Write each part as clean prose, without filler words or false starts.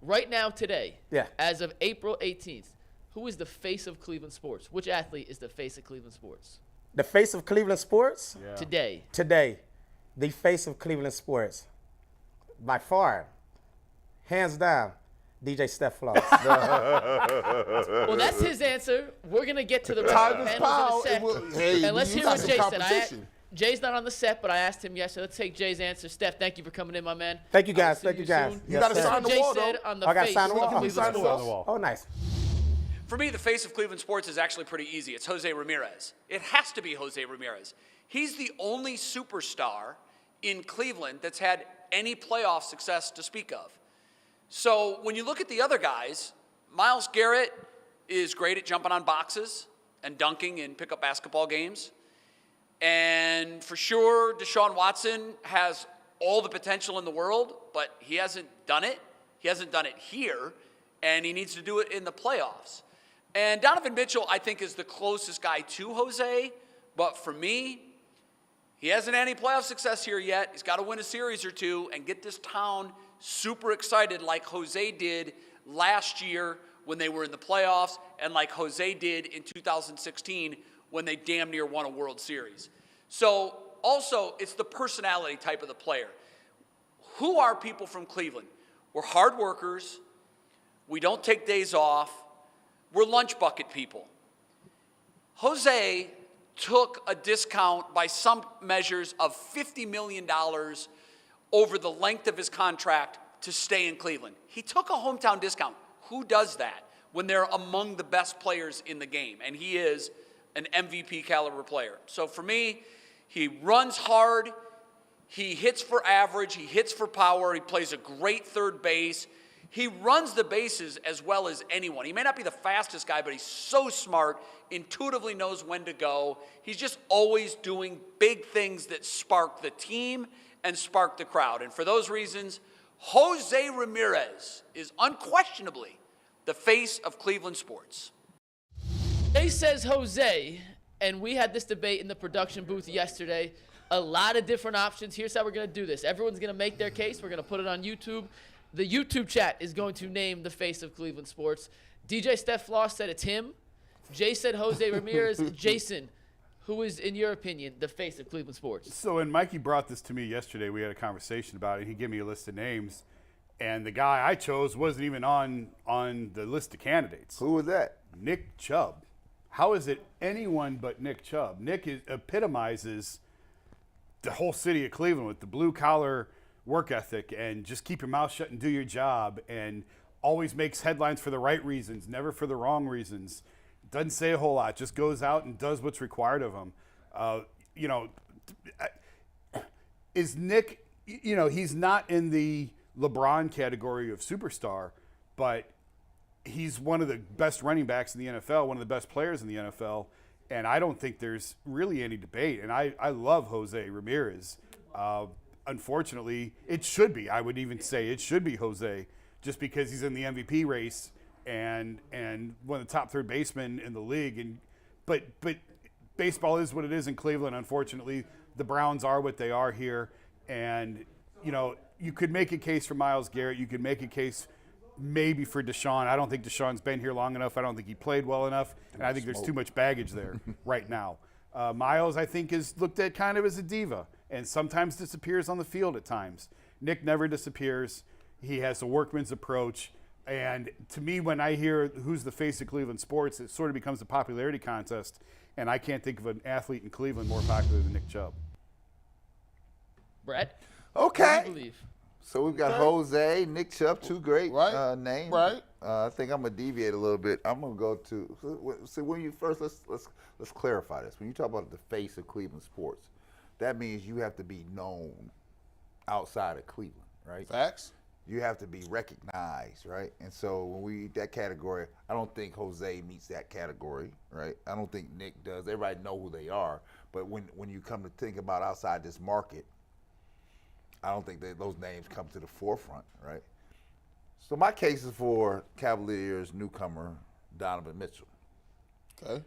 right now, today, Yeah. as of April 18th, who is the face of Cleveland sports? Which athlete is the face of Cleveland sports? The face of Cleveland sports? Yeah. Today. The face of Cleveland sports. By far, hands down, DJ Steph Floss. Well, that's his answer. We're going to get to the rest of the Tyvis panels in a Powell, sec. hey, And let's you hear got what some Jay said. competition. Jay's not on the set, but I asked him yesterday. Let's take Jay's answer. Steph, thank you for coming in, my man. Thank you, I'll guys. see Thank you, guys. soon. You got to Yes, sir. sign the Jay wall, said though. on the I gotta face sign the of wall. Cleveland Sign the sports. wall. Oh, nice. For me, the face of Cleveland sports is actually pretty easy. It's Jose Ramirez. It has to be Jose Ramirez. He's the only superstar in Cleveland that's had any playoff success to speak of. So when you look at the other guys, Myles Garrett is great at jumping on boxes and dunking in pickup basketball games. And for sure, DeSean Watson has all the potential in the world, but he hasn't done it. He hasn't done it here, and he needs to do it in the playoffs. And Donovan Mitchell, I think, is the closest guy to Jose, but for me, he hasn't had any playoff success here yet. He's got to win a series or two and get this town super excited like Jose did last year when they were in the playoffs and like Jose did in 2016 when they damn near won a World Series. So also, it's the personality type of the player. Who are people from Cleveland? We're hard workers. We don't take days off. We're lunch bucket people. Jose took a discount by some measures of $50 million over the length of his contract to stay in Cleveland. He took a hometown discount. Who does that when they're among the best players in the game? And he is an MVP caliber player. So for me, he runs hard. He hits for average. He hits for power. He plays a great third base. He runs the bases as well as anyone. He may not be the fastest guy, but he's so smart, intuitively knows when to go. He's just always doing big things that spark the team and spark the crowd. And for those reasons, Jose Ramirez is unquestionably the face of Cleveland sports. Jay says Jose, and we had this debate in the production booth yesterday. A lot of different options. Here's how we're going to do this. Everyone's going to make their case. We're going to put it on YouTube. The YouTube chat is going to name the face of Cleveland sports. DJ Steph Floss said it's him. Jay said Jose Ramirez. Jason, who is, in your opinion, the face of Cleveland sports? So when Mikey brought this to me yesterday, we had a conversation about it. He gave me a list of names, and the guy I chose wasn't even on the list of candidates. Who was that? Nick Chubb. How is it anyone but Nick Chubb? Nick epitomizes the whole city of Cleveland with the blue-collar work ethic and just keep your mouth shut and do your job, and always makes headlines for the right reasons, never for the wrong reasons. Doesn't say a whole lot, just goes out and does what's required of him. Is Nick, he's not in the LeBron category of superstar, but he's one of the best running backs in the NFL, one of the best players in the NFL, and I don't think there's really any debate. And I love Jose Ramirez. Unfortunately, it should be. I would even say it should be Jose, just because he's in the MVP race and one of the top third basemen in the league. But baseball is what it is in Cleveland. Unfortunately, the Browns are what they are here. And you could make a case for Myles Garrett. You could make a case maybe for DeSean. I don't think DeSean's been here long enough. I don't think he played well enough. And I think there's too much baggage there right now. Myles, I think, is looked at kind of as a diva and sometimes disappears on the field at times. Nick never disappears. He has a workman's approach. And to me, when I hear who's the face of Cleveland sports, it sort of becomes a popularity contest. And I can't think of an athlete in Cleveland more popular than Nick Chubb. Brett? Okay. What do you believe? So we've got Jose, Nick Chubb, two great names. Right. I think I'm gonna deviate a little bit. I'm gonna go to. So when you first let's clarify this. When you talk about the face of Cleveland sports, that means you have to be known outside of Cleveland, right? Facts. You have to be recognized, right? And so when we that category, I don't think Jose meets that category, right? I don't think Nick does. Everybody know who they are, but when you come to think about outside this market, I don't think that those names come to the forefront, right? So my case is for Cavaliers newcomer Donovan Mitchell. Okay.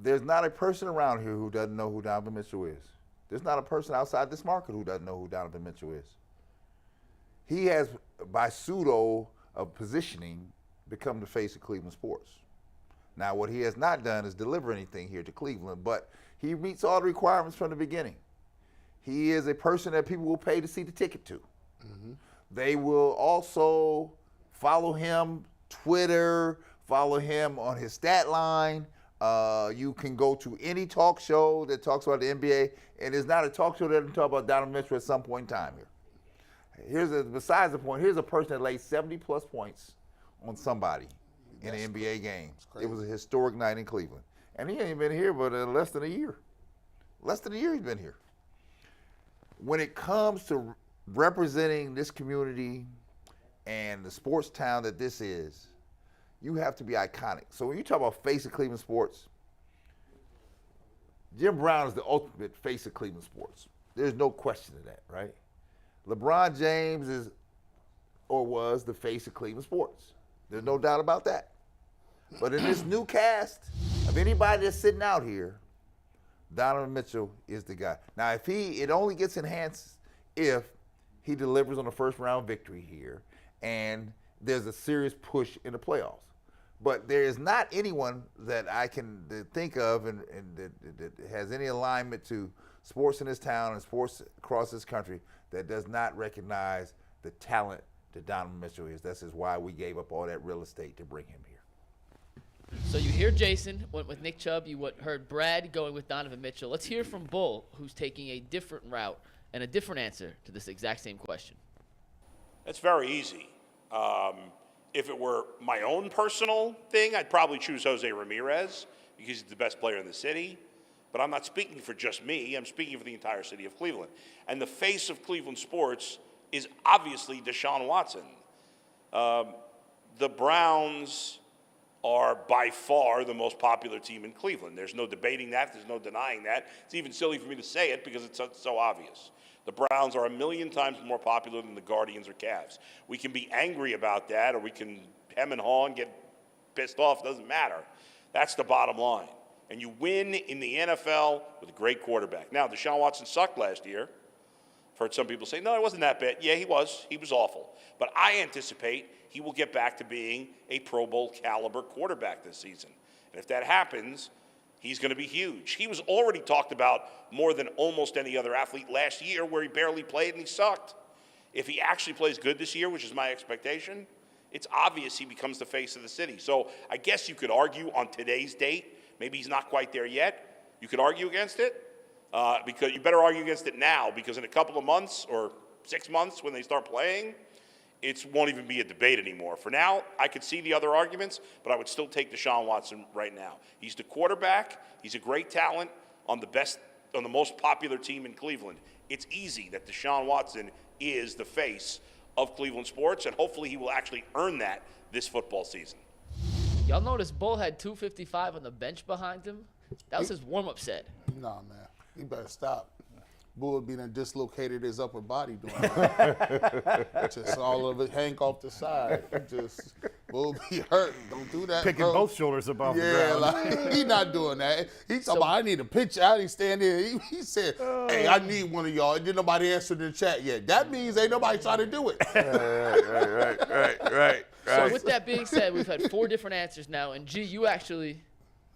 There's not a person around here who doesn't know who Donovan Mitchell is. There's not a person outside this market who doesn't know who Donovan Mitchell is. He has, by pseudo, of positioning, become the face of Cleveland sports. Now, what he has not done is deliver anything here to Cleveland, but he meets all the requirements from the beginning. He is a person that people will pay to see the ticket to. Mm-hmm. They will also follow him Twitter, follow him on his stat line. You can go to any talk show that talks about the NBA, and it's not a talk show that doesn't talk about Donovan Mitchell at some point in time here. Besides the point, here's a person that laid 70-plus points on somebody in an NBA game. It was a historic night in Cleveland. And he ain't been here but less than a year. Less than a year he's been here. When it comes to representing this community and the sports town that this is, you have to be iconic. So when you talk about face of Cleveland sports, Jim Brown is the ultimate face of Cleveland sports. There's no question of that, right? LeBron James is or was the face of Cleveland sports. There's no doubt about that. But in this new cast of anybody that's sitting out here, Donovan Mitchell is the guy. Now, it only gets enhanced if he delivers on a first-round victory here and there's a serious push in the playoffs. But there is not anyone that I can think of and that has any alignment to sports in this town and sports across this country that does not recognize the talent that Donovan Mitchell is. This is why we gave up all that real estate to bring him here. So you hear Jason went with Nick Chubb. You heard Brad going with Donovan Mitchell. Let's hear from Bull, who's taking a different route and a different answer to this exact same question. It's very easy. If it were my own personal thing, I'd probably choose Jose Ramirez because he's the best player in the city. But I'm not speaking for just me. I'm speaking for the entire city of Cleveland. And the face of Cleveland sports is obviously DeSean Watson. The Browns are by far the most popular team in Cleveland. There's no debating that. There's no denying that. It's even silly for me to say it because it's so obvious. The Browns are 1,000,000 times more popular than the Guardians or Cavs. We can be angry about that, or we can hem and haw and get pissed off. It doesn't matter. That's the bottom line. And you win in the NFL with a great quarterback. Now, DeSean Watson sucked last year. I've heard some people say, no, it wasn't that bad. Yeah, he was. He was awful. But I anticipate he will get back to being a Pro Bowl caliber quarterback this season. And if that happens, he's going to be huge. He was already talked about more than almost any other athlete last year where he barely played and he sucked. If he actually plays good this year, which is my expectation, it's obvious he becomes the face of the city. So I guess you could argue on today's date, maybe he's not quite there yet. You could argue against it because you better argue against it now because in a couple of months or 6 months when they start playing, it won't even be a debate anymore. For now, I could see the other arguments, but I would still take DeSean Watson right now. He's the quarterback. He's a great talent on the most popular team in Cleveland. It's easy that DeSean Watson is the face of Cleveland sports, and hopefully he will actually earn that this football season. Y'all notice Bull had 255 on the bench behind him? That was his warm-up set. Nah, man. He better stop. Bull would be done dislocated his upper body doing that. Just all of it hang off the side. Bull be hurt. Don't do that, Picking bro. both shoulders up off the Yeah, ground. like, he not doing that. He's talking about, I need a pitch out. He stand there. He said, hey, I need one of y'all. And then nobody answered in the chat yet. That means ain't nobody trying to do it. Right. So with that being said, we've had 4 different answers now. And, G, you actually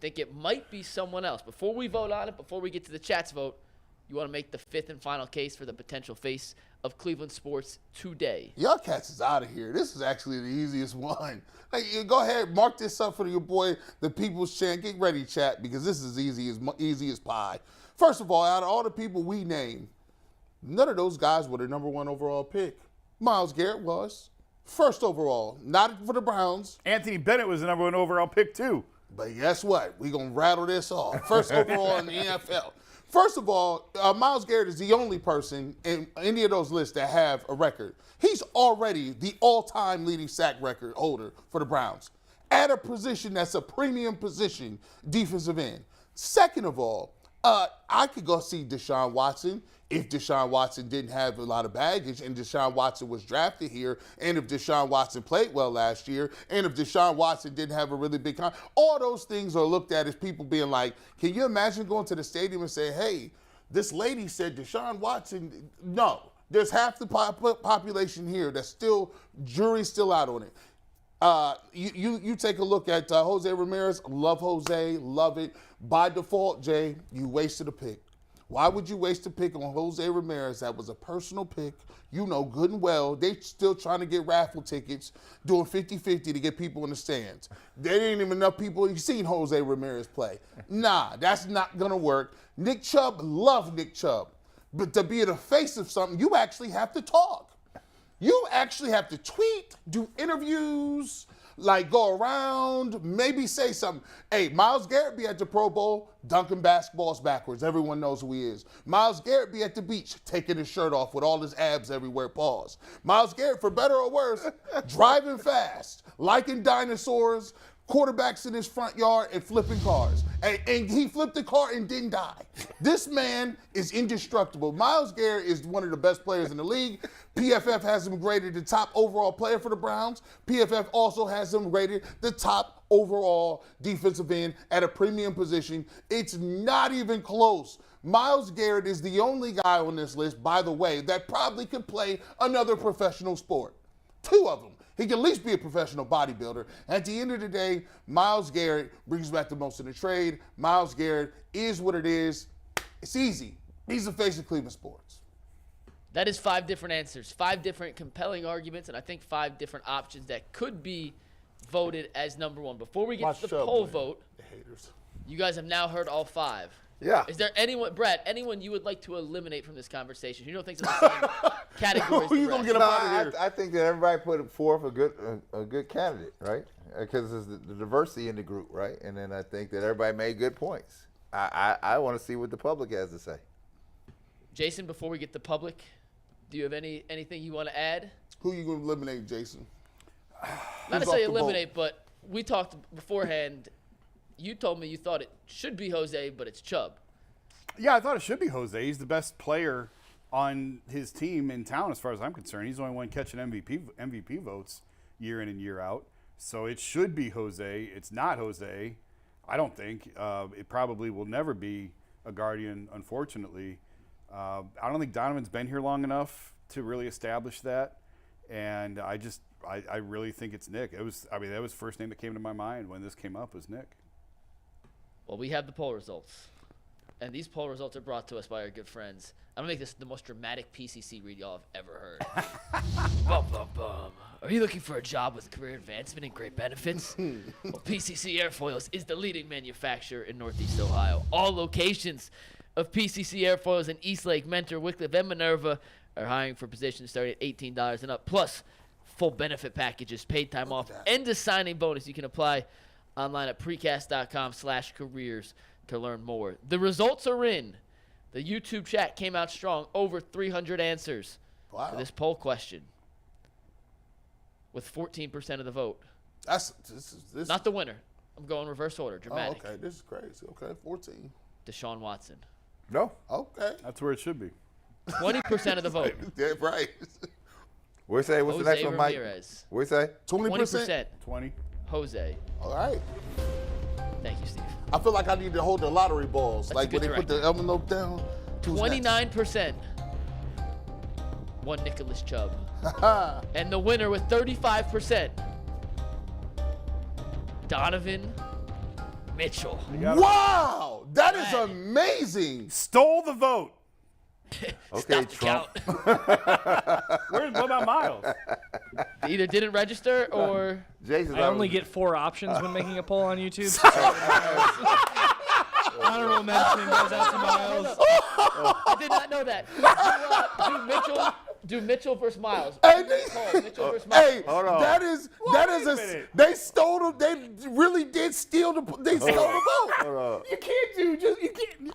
think it might be someone else. Before we vote on it, before we get to the chat's vote, you want to make the 5th and final case for the potential face of Cleveland sports today. Y'all cats is out of here. This is actually the easiest one. Like, go ahead, mark this up for your boy, the People's Chant. Get ready, chat, because this is easy as pie. First of all, out of all the people we named, none of those guys were the number 1 overall pick. Myles Garrett was. First overall, not for the Browns. Anthony Bennett was the number 1 overall pick, too. But guess what? We're going to rattle this off. First overall in the NFL. First of all, Myles Garrett is the only person in any of those lists that have a record. He's already the all-time leading sack record holder for the Browns at a position that's a premium position, defensive end. Second of all, I could go see DeSean Watson if DeSean Watson didn't have a lot of baggage and DeSean Watson was drafted here, and if DeSean Watson played well last year, and if DeSean Watson didn't have a really big all those things are looked at as people being like, can you imagine going to the stadium and say, hey, this lady said DeSean Watson? No. There's half the population here that's still, jury's still out on it. You take a look at Jose Ramirez. Love Jose, love it. By default, Jay, you wasted a pick. Why would you waste a pick on Jose Ramirez? That was a personal pick. You know good and well. They still trying to get raffle tickets, doing 50-50 to get people in the stands. There ain't even enough people. You've seen Jose Ramirez play. Nah, that's not going to work. Nick Chubb, love Nick Chubb. But to be the face of something, you actually have to talk. You actually have to tweet, do interviews, like go around, maybe say something. Hey, Myles Garrett be at the Pro Bowl, dunking basketballs backwards. Everyone knows who he is. Myles Garrett be at the beach, taking his shirt off with all his abs everywhere, pause. Myles Garrett, for better or worse, driving fast, liking dinosaurs, quarterbacks in his front yard, and flipping cars. And he flipped the car and didn't die. This man is indestructible. Myles Garrett is one of the best players in the league. PFF has him graded the top overall player for the Browns. PFF also has him rated the top overall defensive end at a premium position. It's not even close. Myles Garrett is the only guy on this list, by the way, that probably could play another professional sport. Two of them. He can at least be a professional bodybuilder. At the end of the day, Myles Garrett brings back the most in the trade. Myles Garrett is what it is. It's easy. He's the face of Cleveland sports. That is 5 different answers, 5 different compelling arguments, and I think 5 different options that could be voted as number 1. Before we get to the poll vote, you guys have now heard all 5. Yeah. Is there anyone, Brad, anyone you would like to eliminate from this conversation? You don't think it's in the same category as Who the you gonna rest? get up out of here? I think that everybody put forth a good candidate, right? Because there's the diversity in the group, right? And then I think that everybody made good points. I want to see what the public has to say. Jason, before we get to public, do you have anything you want to add? Who you gonna eliminate, Jason? Not necessarily eliminate, but we talked beforehand. You told me you thought it should be Jose, but it's Chubb. Yeah, I thought it should be Jose. He's the best player on his team in town, as far as I'm concerned. He's the only one catching MVP votes year in and year out. So it should be Jose. It's not Jose, I don't think. It probably will never be a Guardian, unfortunately. I don't think Donovan's been here long enough to really establish that. And I really think it's Nick. That was the first name that came to my mind when this came up was Nick. Well, we have the poll results. And these poll results are brought to us by our good friends. I'm going to make this the most dramatic PCC read y'all have ever heard. Bum, bum, bum. Are you looking for a job with career advancement and great benefits? Well, PCC Airfoils is the leading manufacturer in Northeast Ohio. All locations of PCC Airfoils in Eastlake, Mentor, Wickliffe, and Minerva are hiring for positions starting at $18 and up, plus full benefit packages, paid time off, and a signing bonus. You can apply online at precast.com/careers to learn more. The results are in. The YouTube chat came out strong. Over 300 answers to this poll question, with 14% of the vote. This Not the winner. I'm going reverse order. Dramatic. Oh, okay. This is crazy. Okay, 14. DeSean Watson. No. Okay. That's where it should be. 20% of the vote. Yeah, right. What's the next one, Mike? Ramirez. What'd you say? 20%? 20. Jose. All right. Thank you, Steve. I feel like I need to hold the lottery balls. That's like a good when they put the envelope down. 29%. One Nicholas Chubb. And the winner with 35%. Donovan Mitchell. Wow! That is amazing. Stole the vote. Okay, Stop the Trump. count. What about Miles? They either didn't register or Jason, I only get 4 options when making a poll on YouTube. Honorable mention goes out to Miles. I did not know that. Do Mitchell versus Miles. Hey, Mitchell versus Miles. Hey, Hold on. that is they stole them. They really did steal the vote. Hold on. You can't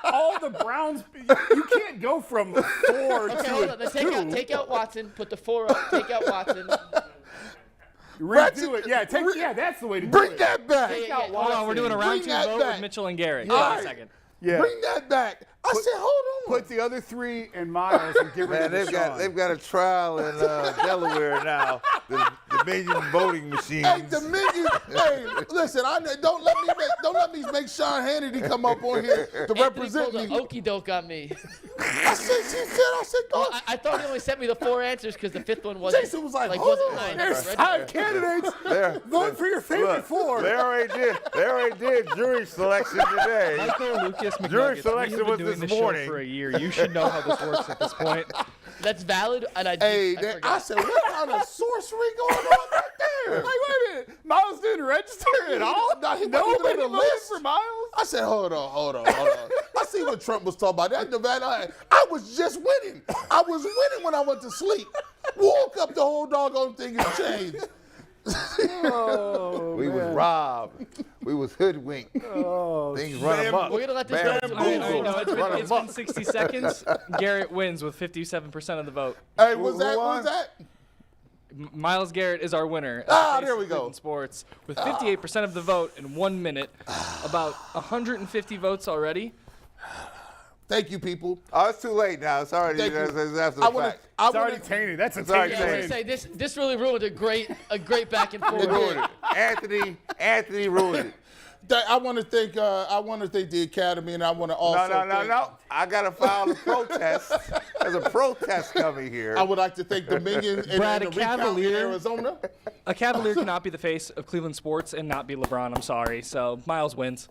all the Browns. You can't go from 4 Okay, to hold a on. Let's 2. take out Watson. Put the 4 up. Take out Watson. Redo it. Yeah, that's the way to do Bring it. that back. Yeah, yeah, yeah. Hold on, we're doing a round 2 Bring that vote back. with Mitchell and Garrett. All Give me right. a second. Yeah. Bring that back. I said, hold on. Put the other 3 in Miles and get rid Man, of they've DeSean. got a trial in Delaware now. The Dominion voting machines. Hey, Dominion. Hey, listen. Don't let me make Sean Hannity come up on here to Anthony represent pulled me. an okey doke on me. I said, go. Well, I thought he only sent me the 4 answers because the 5th one wasn't. Jason was like, hold wasn't on. mine. There's Ready? 5 candidates. Vote for your favorite Look, 4. They already did jury selection today. Michael Lucas Jury McNuggets, selection we have was been doing this this morning. show for a year. You should know how this works at this point. That's valid, and I Hey, I forgot. said, what kind of sorcery going on right there? Like, wait a minute. Miles didn't register at all? No, he wasn't Nobody even on the voted list. for Miles? I said, hold on. I see what Trump was talking about. That Nevada, I was just winning. I was winning when I went to sleep. Woke up, the whole doggone thing has changed. Oh, We was robbed. We was hoodwinked. Things run amok. We're gonna let this Bam, go. I know, it's Run been amok. 60 seconds. Garrett wins with 57% of the vote. Hey, Who what was won? that? Miles Garrett is our winner. at Ah, the there Face we of go. Cleveland Sports with 58% of the vote in 1 minute. About 150 votes already. Thank you, people. Oh, it's too late now. It's already Thank you. that's after I the want fact. to. I It's already want to. tainted. That's a already Yeah, I was tainted gonna win. say this really ruined a great back and forth. Ruined it. Anthony ruined it. I want to thank. I want to thank the Academy, and I want to also. No. I gotta file a protest. There's a protest coming here. I would like to thank Dominion and, Brad, and a the recount in Cavalier. Arizona. A Cavalier cannot be the face of Cleveland sports and not be LeBron. I'm sorry. So Miles wins.